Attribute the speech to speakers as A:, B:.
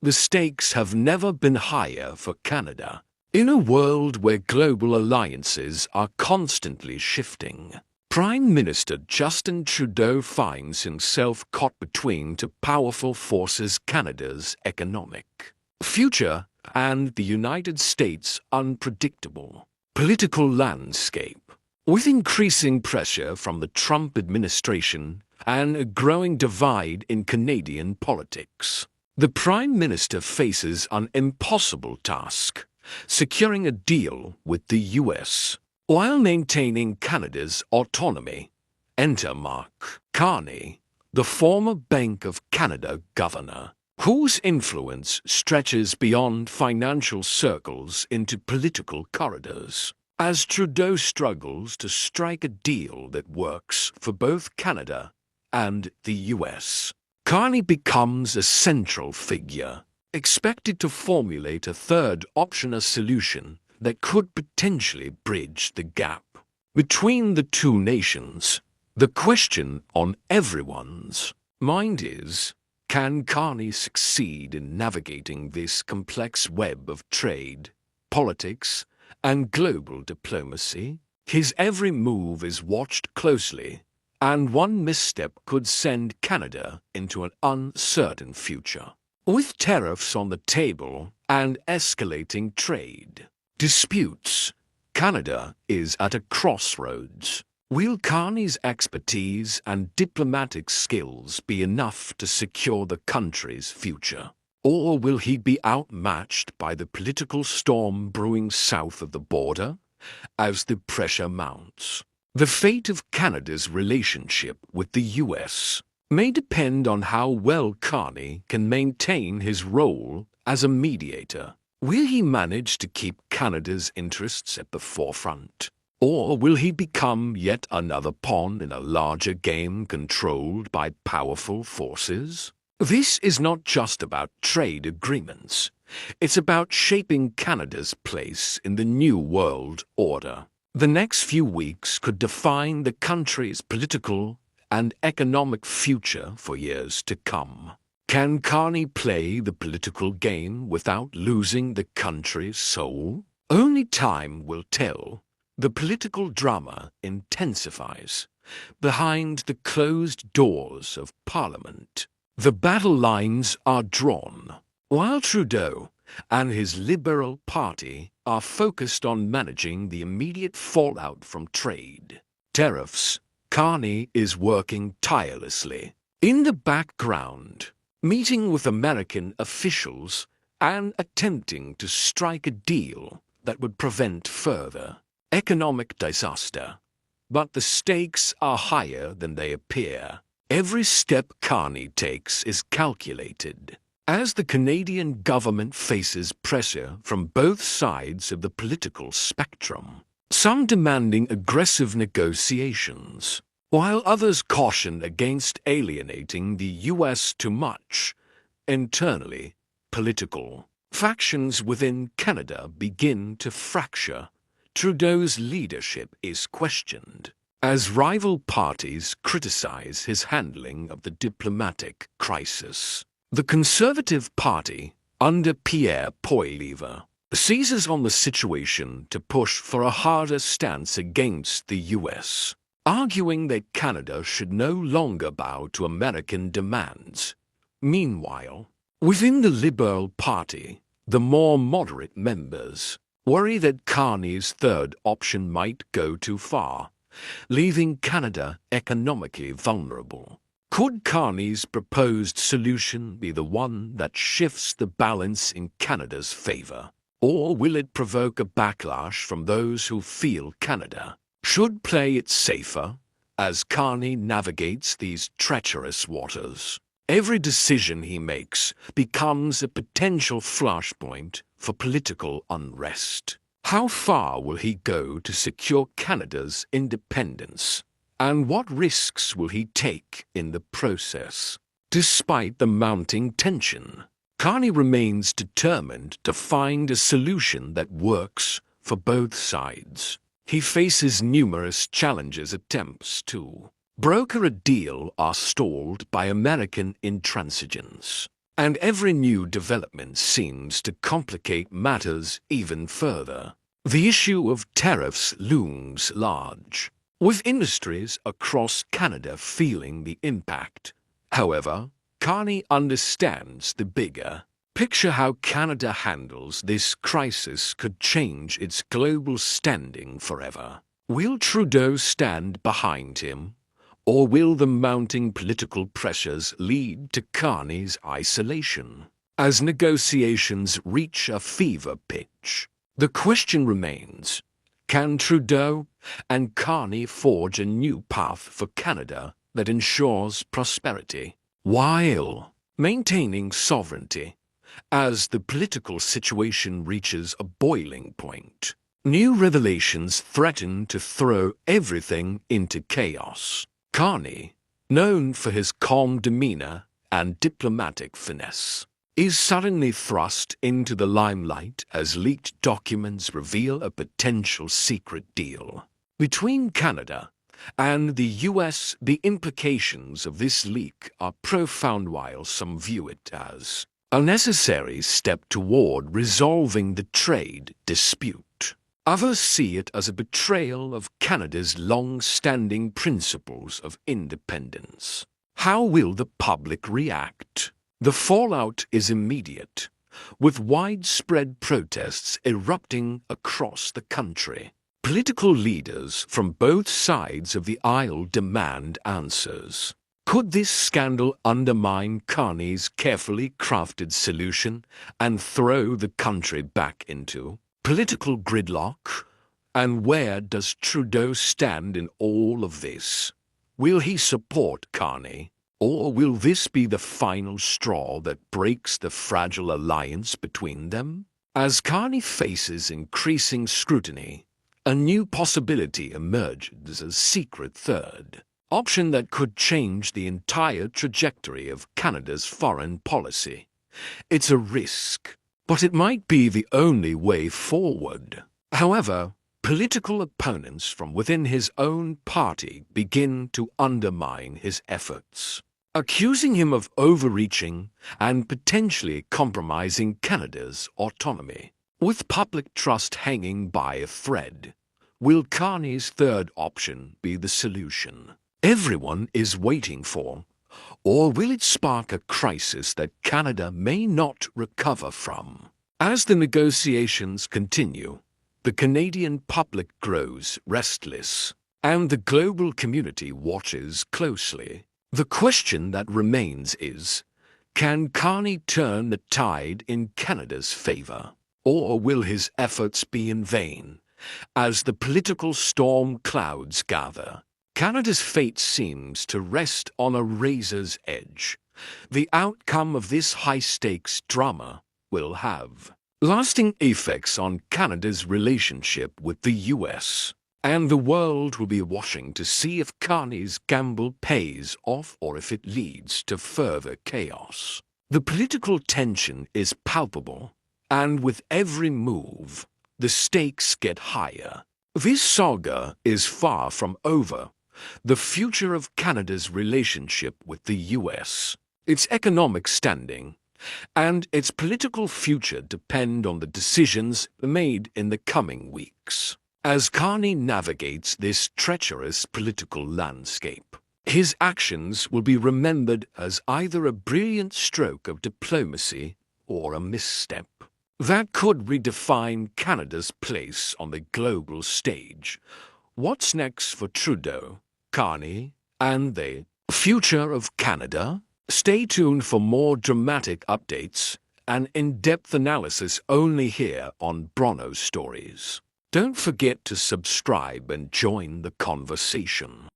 A: The stakes have never been higher for Canada. In a world where global alliances are constantly shifting, Prime Minister Justin Trudeau finds himself caught between two powerful forces: Canada's economic future and the United States' unpredictable political landscape. With increasing pressure from the Trump administration and a growing divide in Canadian politics, the Prime Minister faces an impossible task: securing a deal with the U.S. while maintaining Canada's autonomy. Enter Mark Carney, the former Bank of Canada governor, whose influence stretches beyond financial circles into political corridors. As Trudeau struggles to strike a deal that works for both Canada and the U.S., Carney becomes a central figure, expected to formulate a third option, a solution that could potentially bridge the gap between the two nations. The question on everyone's mind is, can Carney succeed in navigating this complex web of trade, politics, and global diplomacy? His every move is watched closely, and one misstep could send Canada into an uncertain future. With tariffs on the table and escalating trade disputes, Canada is at a crossroads. Will Carney's expertise and diplomatic skills be enough to secure the country's future? Or will he be outmatched by the political storm brewing south of the border as the pressure mounts? The fate of Canada's relationship with the U.S. may depend on how well Carney can maintain his role as a mediator. Will he manage to keep Canada's interests at the forefront? Or will he become yet another pawn in a larger game controlled by powerful forces? This is not just about trade agreements. It's about shaping Canada's place in the new world order. The next few weeks could define the country's political and economic future for years to come. Can Carney play the political game without losing the country's soul? Only time will tell. The political drama intensifies behind the closed doors of Parliament. The battle lines are drawn. While Trudeau and his Liberal Party are focused on managing the immediate fallout from trade tariffs, Carney is working tirelessly in the background, meeting with American officials and attempting to strike a deal that would prevent further economic disaster. But the stakes are higher than they appear. Every step Carney takes is calculated. As the Canadian government faces pressure from both sides of the political spectrum, some demanding aggressive negotiations, while others caution against alienating the U.S. too much. Internally, political factions within Canada begin to fracture. Trudeau's leadership is questioned as rival parties criticize his handling of the diplomatic crisis. The Conservative Party, under Pierre Poilievre, seizes on the situation to push for a harder stance against the U.S., arguing that Canada should no longer bow to American demands. Meanwhile, within the Liberal Party, the more moderate members worry that Carney's third option might go too far, leaving Canada economically vulnerable. Could Carney's proposed solution be the one that shifts the balance in Canada's favor? Or will it provoke a backlash from those who feel Canada should play it safer as Carney navigates these treacherous waters? Every decision he makes becomes a potential flashpoint for political unrest. How far will he go to secure Canada's independence? And what risks will he take in the process? Despite the mounting tension, Carney remains determined to find a solution that works for both sides. He faces numerous challenges. Attempts to broker a deal are stalled by American intransigence. And every new development seems to complicate matters even further. The issue of tariffs looms large, with industries across Canada feeling the impact. However, Carney understands the bigger picture. How Canada handles this crisis could change its global standing forever. Will Trudeau stand behind him, or will the mounting political pressures lead to Carney's isolation? As negotiations reach a fever pitch, the question remains, can Trudeau and Carney forge a new path for Canada that ensures prosperity, while maintaining sovereignty? As the political situation reaches a boiling point, new revelations threaten to throw everything into chaos. Carney, known for his calm demeanor and diplomatic finesse, is suddenly thrust into the limelight as leaked documents reveal a potential secret deal between Canada and the US. The implications of this leak are profound. While some view it as a necessary step toward resolving the trade dispute, others see it as a betrayal of Canada's long-standing principles of independence. How will the public react? The fallout is immediate, with widespread protests erupting across the country. Political leaders from both sides of the aisle demand answers. Could this scandal undermine Carney's carefully crafted solution and throw the country back into political gridlock? And where does Trudeau stand in all of this? Will he support Carney, or will this be the final straw that breaks the fragile alliance between them? As Carney faces increasing scrutiny, a new possibility emerges: a secret third option that could change the entire trajectory of Canada's foreign policy. It's a risk, but it might be the only way forward. However, political opponents from within his own party begin to undermine his efforts, accusing him of overreaching and potentially compromising Canada's autonomy. With public trust hanging by a thread, will Carney's third option be the solution everyone is waiting for, or will it spark a crisis that Canada may not recover from? As the negotiations continue, the Canadian public grows restless, and the global community watches closely. The question that remains is, can Carney turn the tide in Canada's favor, or will his efforts be in vain as the political storm clouds gather? Canada's fate seems to rest on a razor's edge. The outcome of this high-stakes drama will have lasting effects on Canada's relationship with the US, and the world will be watching to see if Carney's gamble pays off or if it leads to further chaos. The political tension is palpable, and with every move, the stakes get higher. This saga is far from over. The future of Canada's relationship with the US, its economic standing, and its political future depend on the decisions made in the coming weeks. As Carney navigates this treacherous political landscape, his actions will be remembered as either a brilliant stroke of diplomacy or a misstep that could redefine Canada's place on the global stage. What's next for Trudeau, Carney, and the future of Canada? Stay tuned for more dramatic updates and in-depth analysis only here on Bruno Stories. Don't forget to subscribe and join the conversation.